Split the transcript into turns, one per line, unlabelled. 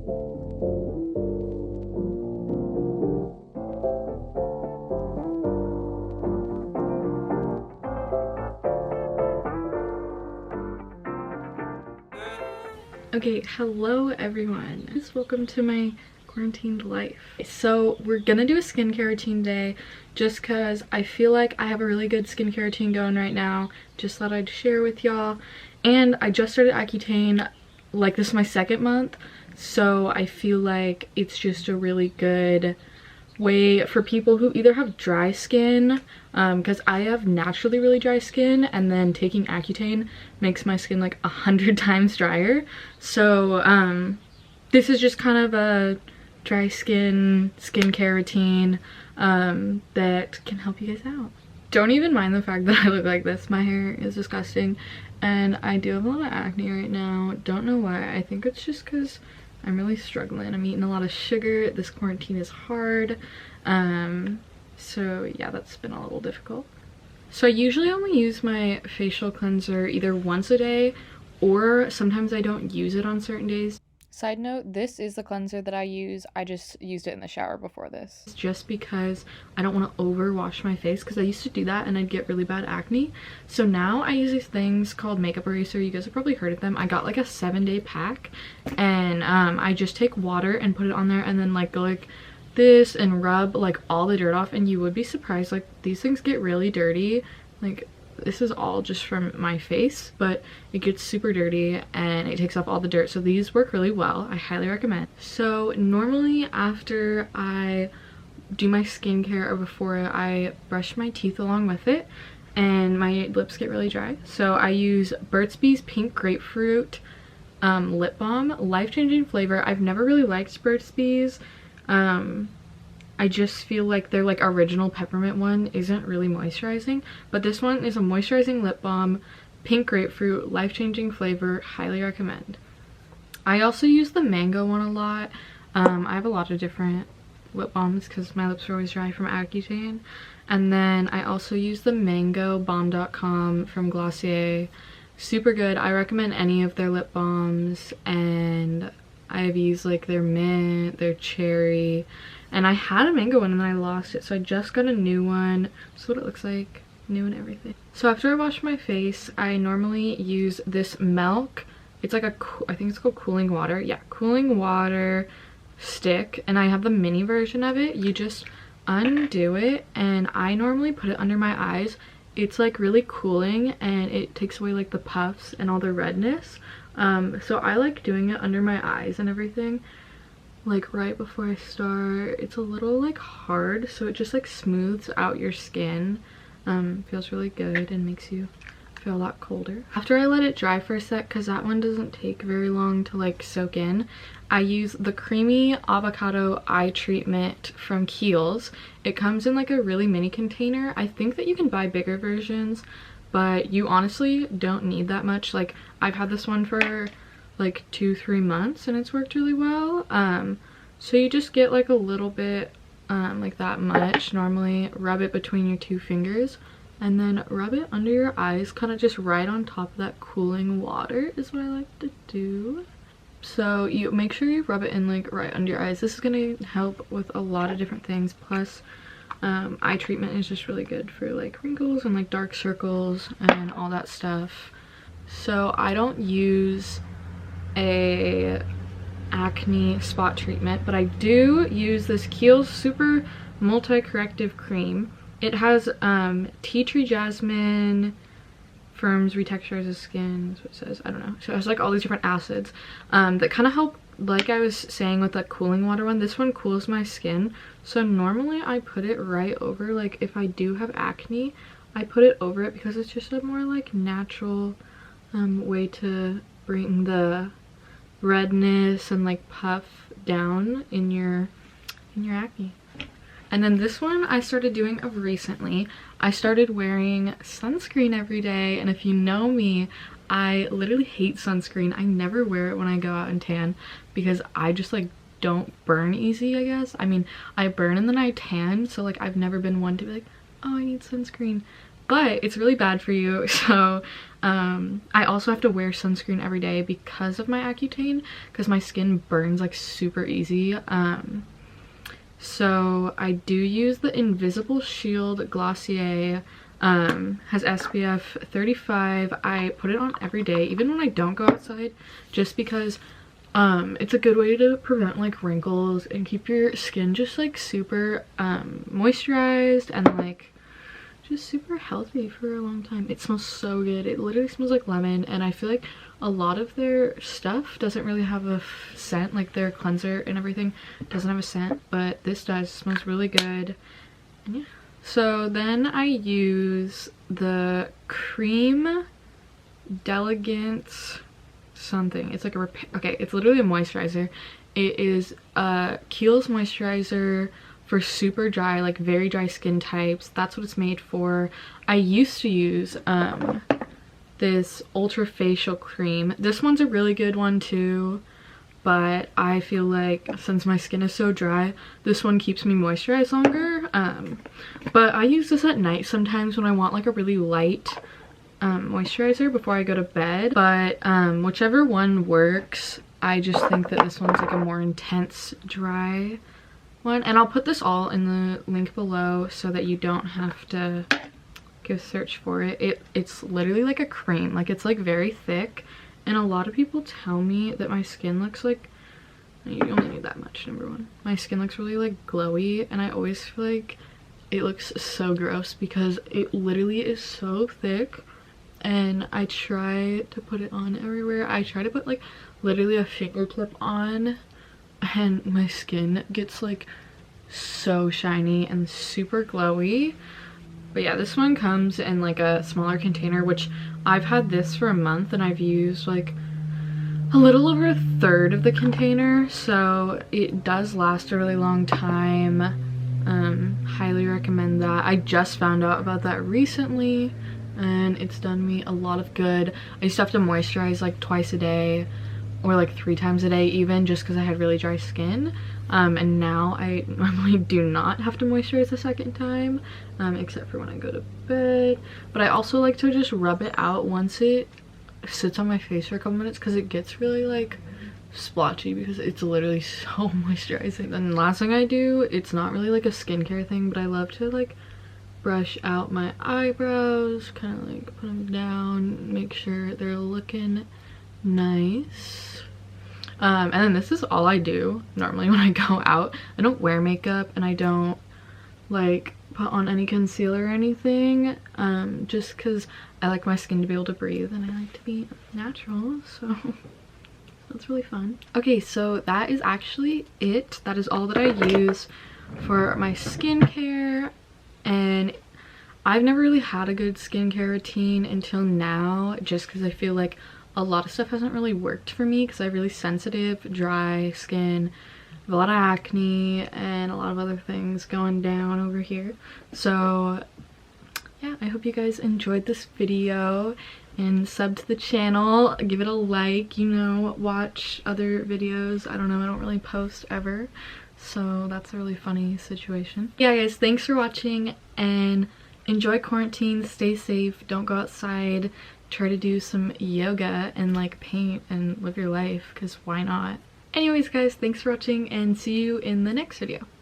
Okay, hello everyone. Just welcome to my quarantined life. So we're gonna do a skincare routine today just because I feel like I have a really good skincare routine going right now. Just thought I'd share with y'all. And I just started Accutane, like this is my second month, so I feel like it's just a really good way for people who either have dry skin, because I have naturally really dry skin, and then taking Accutane makes my skin like 100 times drier. So this is just kind of a dry skincare routine that can help you guys out. Don't even mind the fact that I look like this. My hair is disgusting and I do have a lot of acne right now. Don't know why. I think it's just because I'm really struggling. I'm eating a lot of sugar. This quarantine is hard. So yeah, that's been a little difficult. So I usually only use my facial cleanser either once a day, or sometimes I don't use it on certain days. Side note, this is the cleanser that I use. I just used it in the shower before this. Just because I don't want to overwash my face, because I used to do that and I'd get really bad acne. So now I use these things called makeup eraser. You guys have probably heard of them. I got like a 7-day pack, and I just take water and put it on there and then like go like this and rub like all the dirt off, and you would be surprised, like these things get really dirty. Like this is all just from my face, but it gets super dirty and it takes off all the dirt. So these work really well. I highly recommend. So normally after I do my skincare or before, I brush my teeth along with it and my lips get really dry. So I use Burt's Bees Pink Grapefruit lip balm, life-changing flavor. I've never really liked Burt's Bees. I just feel like their like original peppermint one isn't really moisturizing, but this one is a moisturizing lip balm, pink grapefruit, life-changing flavor, highly recommend. I also use the mango one a lot. I have a lot of different lip balms because my lips are always dry from Accutane. And then I also use the mango balm.com from Glossier. Super good. I recommend any of their lip balms, and I've used like their mint, their cherry, and I had a mango one and then I lost it, so I just got a new one. This is what it looks like, new and everything. So after I wash my face, I normally use this milk. It's like I think it's called cooling water. Yeah, cooling water stick, and I have the mini version of it. You just undo it, and I normally put it under my eyes. It's like really cooling and it takes away like the puffs and all the redness. So I like doing it under my eyes and everything, like right before I start. It's a little like hard, so it just like smooths out your skin. Feels really good and makes you feel a lot colder. After I let it dry for a sec, because that one doesn't take very long to like soak in, I use the Creamy Avocado Eye Treatment from Kiehl's. It comes in like a really mini container. I think that you can buy bigger versions, but you honestly don't need that much. Like I've had this one for like 2-3 months and it's worked really well. So you just get like a little bit, like that much. Normally rub it between your 2 fingers and then rub it under your eyes, kind of just right on top of that cooling water is what I like to do. So you make sure you rub it in like right under your eyes. This is gonna help with a lot of different things. Plus eye treatment is just really good for like wrinkles and like dark circles and all that stuff. So I don't use a acne spot treatment, but I do use this Kiehl's Super Multi-Corrective Cream. It has tea tree jasmine, firms, retexturizes skin, that's what it says. I don't know. So it has like all these different acids that kind of help, like I was saying with that cooling water one. This one cools my skin, so normally I put it right over, like if I do have acne, I put it over it because it's just a more like natural way to bring the redness and like puff down in your acne. And then this one I started doing of recently. I started wearing sunscreen every day, and if you know me, I literally hate sunscreen. I never wear it when I go out and tan because I just like don't burn easy, I guess. I mean, I burn and then I tan, so like I've never been one to be like, oh, I need sunscreen. but it's really bad for you. So I also have to wear sunscreen every day because of my Accutane, because my skin burns like super easy. So I do use the Invisible Shield Glossier. Has SPF 35. I put it on every day, even when I don't go outside, just because it's a good way to prevent like wrinkles and keep your skin just like super moisturized and like just super healthy for a long time. It smells so good. It literally smells like lemon, and I feel like a lot of their stuff doesn't really have a scent, like their cleanser and everything doesn't have a scent, but this does. It smells really good. And yeah. So then I use the Cream D'Elegance something. It's like a okay, it's literally a moisturizer. It is a Kiehl's moisturizer for super dry, like very dry skin types. That's what it's made for. I used to use this ultra facial cream. This one's a really good one too, but I feel like since my skin is so dry, this one keeps me moisturized longer. But I use this at night sometimes when I want like a really light moisturizer before I go to bed. But whichever one works, I just think that this one's like a more intense dry one. And I'll put this all in the link below so that you don't have to go search for it. It's literally like a cream. Like, it's like very thick, and a lot of people tell me that my skin looks like, you only need that much, number one. My skin looks really like glowy, and I always feel like it looks so gross because it literally is so thick. And I try to put it on everywhere. I try to put like literally a fingertip on, and my skin gets like so shiny and super glowy. But yeah, this one comes in like a smaller container, which I've had this for a month and I've used like a little over a third of the container, so it does last a really long time. Highly recommend that. I just found out about that recently and it's done me a lot of good. I used to have to moisturize like twice a day or like 3 times a day even, just because I had really dry skin. And now I normally do not have to moisturize a second time, except for when I go to bed. But I also like to just rub it out once it sits on my face for a couple minutes, because it gets really like splotchy because it's literally so moisturizing. And the last thing I do, it's not really like a skincare thing, but I love to like brush out my eyebrows, kind of like put them down, make sure they're looking nice. And then this is all I do normally when I go out. I don't wear makeup and I don't like put on any concealer or anything, just because I like my skin to be able to breathe and I like to be natural, so that's really fun. Okay, so that is actually it. That is all that I use for my skincare, and I've never really had a good skincare routine until now, just because I feel like a lot of stuff hasn't really worked for me because I have really sensitive, dry skin, I have a lot of acne, and a lot of other things going down over here. So yeah, I hope you guys enjoyed this video and sub to the channel, give it a like, you know, watch other videos. I don't know, I don't really post ever, so that's a really funny situation. Yeah guys, thanks for watching and enjoy quarantine, stay safe, don't go outside, try to do some yoga and like paint and live your life, because why not? Anyways guys, thanks for watching and see you in the next video.